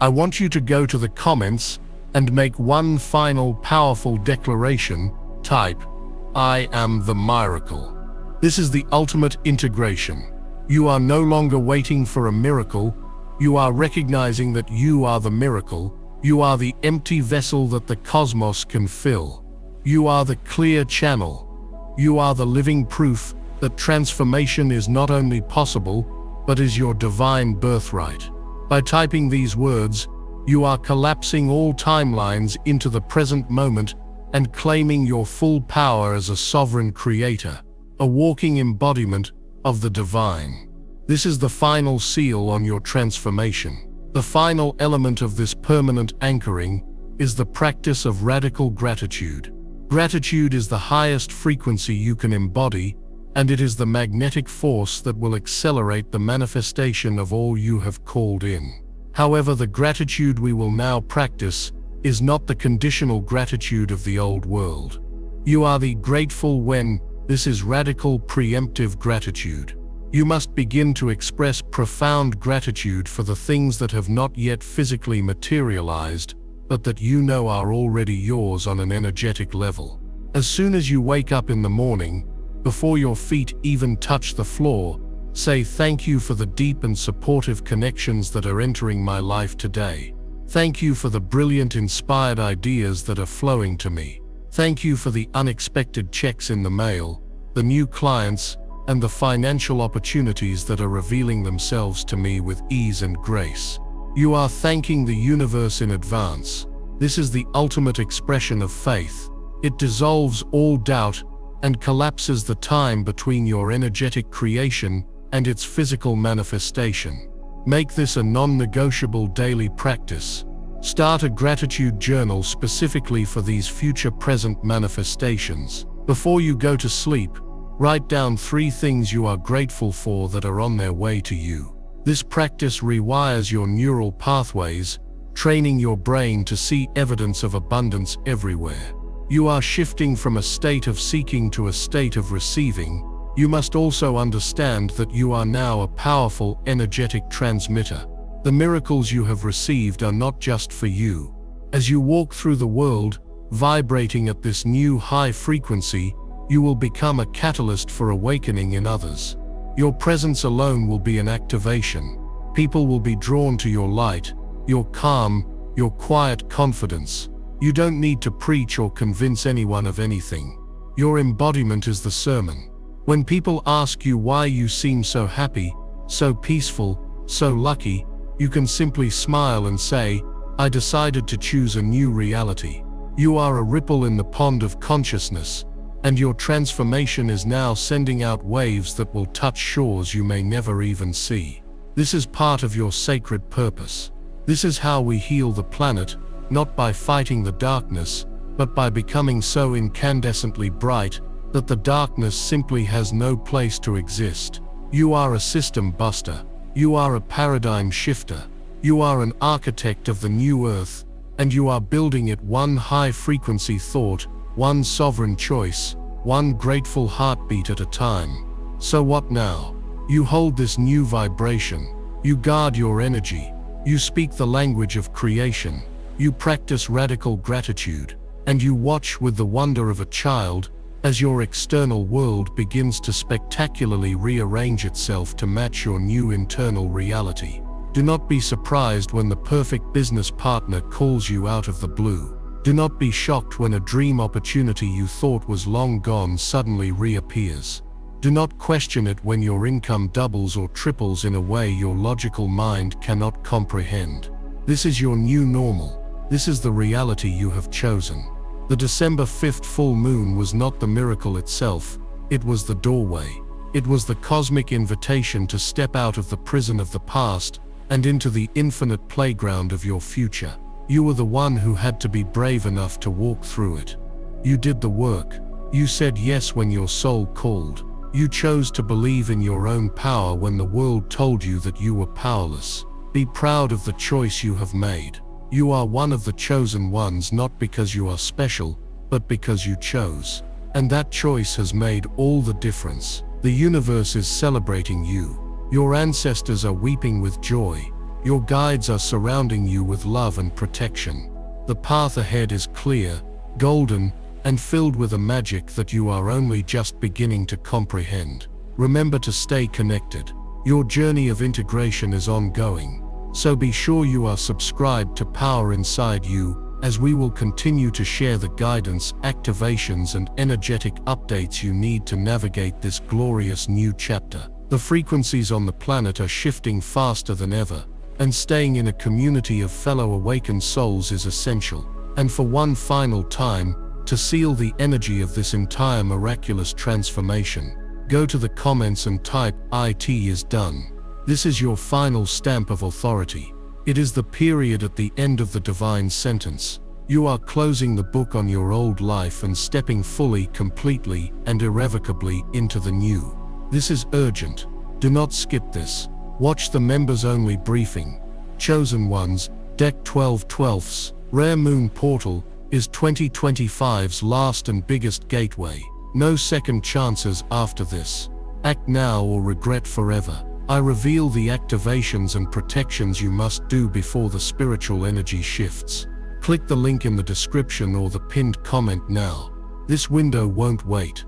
I want you to go to the comments and make one final powerful declaration. Type, "I am the miracle." This is the ultimate integration. You are no longer waiting for a miracle. You are recognizing that you are the miracle. You are the empty vessel that the cosmos can fill. You are the clear channel. You are the living proof that transformation is not only possible, but is your divine birthright. By typing these words, you are collapsing all timelines into the present moment and claiming your full power as a sovereign creator, a walking embodiment of the divine. This is the final seal on your transformation. The final element of this permanent anchoring is the practice of radical gratitude. Gratitude is the highest frequency you can embody, and it is the magnetic force that will accelerate the manifestation of all you have called in. However, the gratitude we will now practice is not the conditional gratitude of the old world. You are the grateful when. This is radical preemptive gratitude. You must begin to express profound gratitude for the things that have not yet physically materialized, but that you know are already yours on an energetic level. As soon as you wake up in the morning, before your feet even touch the floor, say thank you for the deep and supportive connections that are entering my life today. Thank you for the brilliant inspired ideas that are flowing to me. Thank you for the unexpected checks in the mail, the new clients, and the financial opportunities that are revealing themselves to me with ease and grace. You are thanking the universe in advance. This is the ultimate expression of faith. It dissolves all doubt and collapses the time between your energetic creation and its physical manifestation. Make this a non-negotiable daily practice. Start a gratitude journal specifically for these future present manifestations. Before you go to sleep, Write down 3 things you are grateful for that are on their way to you. This practice rewires your neural pathways, training your brain to see evidence of abundance everywhere. You are shifting from a state of seeking to a state of receiving. You must also understand that you are now a powerful, energetic transmitter. The miracles you have received are not just for you. As you walk through the world, vibrating at this new high frequency, you will become a catalyst for awakening in others. Your presence alone will be an activation. People will be drawn to your light, your calm, your quiet confidence. You don't need to preach or convince anyone of anything. Your embodiment is the sermon. When people ask you why you seem so happy, so peaceful, so lucky, you can simply smile and say, I decided to choose a new reality. You are a ripple in the pond of consciousness, and your transformation is now sending out waves that will touch shores you may never even see. This is part of your sacred purpose. This is how we heal the planet, not by fighting the darkness, but by becoming so incandescently bright that the darkness simply has no place to exist. You are a system buster. You are a paradigm shifter. You are an architect of the new earth, and you are building it one high-frequency thought, one sovereign choice, one grateful heartbeat at a time. So what now? You hold this new vibration. You guard your energy. You speak the language of creation. You practice radical gratitude, and you watch with the wonder of a child as your external world begins to spectacularly rearrange itself to match your new internal reality. Do not be surprised when the perfect business partner calls you out of the blue. Do not be shocked when a dream opportunity you thought was long gone suddenly reappears. Do not question it when your income doubles or triples in a way your logical mind cannot comprehend. This is your new normal. This is the reality you have chosen. The December 5th full moon was not the miracle itself, it was the doorway. It was the cosmic invitation to step out of the prison of the past and into the infinite playground of your future. You were the one who had to be brave enough to walk through it. You did the work. You said yes when your soul called. You chose to believe in your own power when the world told you that you were powerless. Be proud of the choice you have made. You are one of the chosen ones not because you are special, but because you chose. And that choice has made all the difference. The universe is celebrating you. Your ancestors are weeping with joy. Your guides are surrounding you with love and protection. The path ahead is clear, golden, and filled with a magic that you are only just beginning to comprehend. Remember to stay connected. Your journey of integration is ongoing. So be sure you are subscribed to Power Inside You, as we will continue to share the guidance, activations, and energetic updates you need to navigate this glorious new chapter. The frequencies on the planet are shifting faster than ever, and staying in a community of fellow awakened souls is essential. And for one final time, to seal the energy of this entire miraculous transformation, go to the comments and type "IT is done." This is your final stamp of authority. It is the period at the end of the divine sentence. You are closing the book on your old life and stepping fully, completely, and irrevocably into the new. This is urgent. Do not skip this. Watch the members-only briefing. Chosen Ones, Deck 12/12, Rare Moon Portal, is 2025's last and biggest gateway. No second chances after this. Act now or regret forever. I reveal the activations and protections you must do before the spiritual energy shifts. Click the link in the description or the pinned comment now. This window won't wait.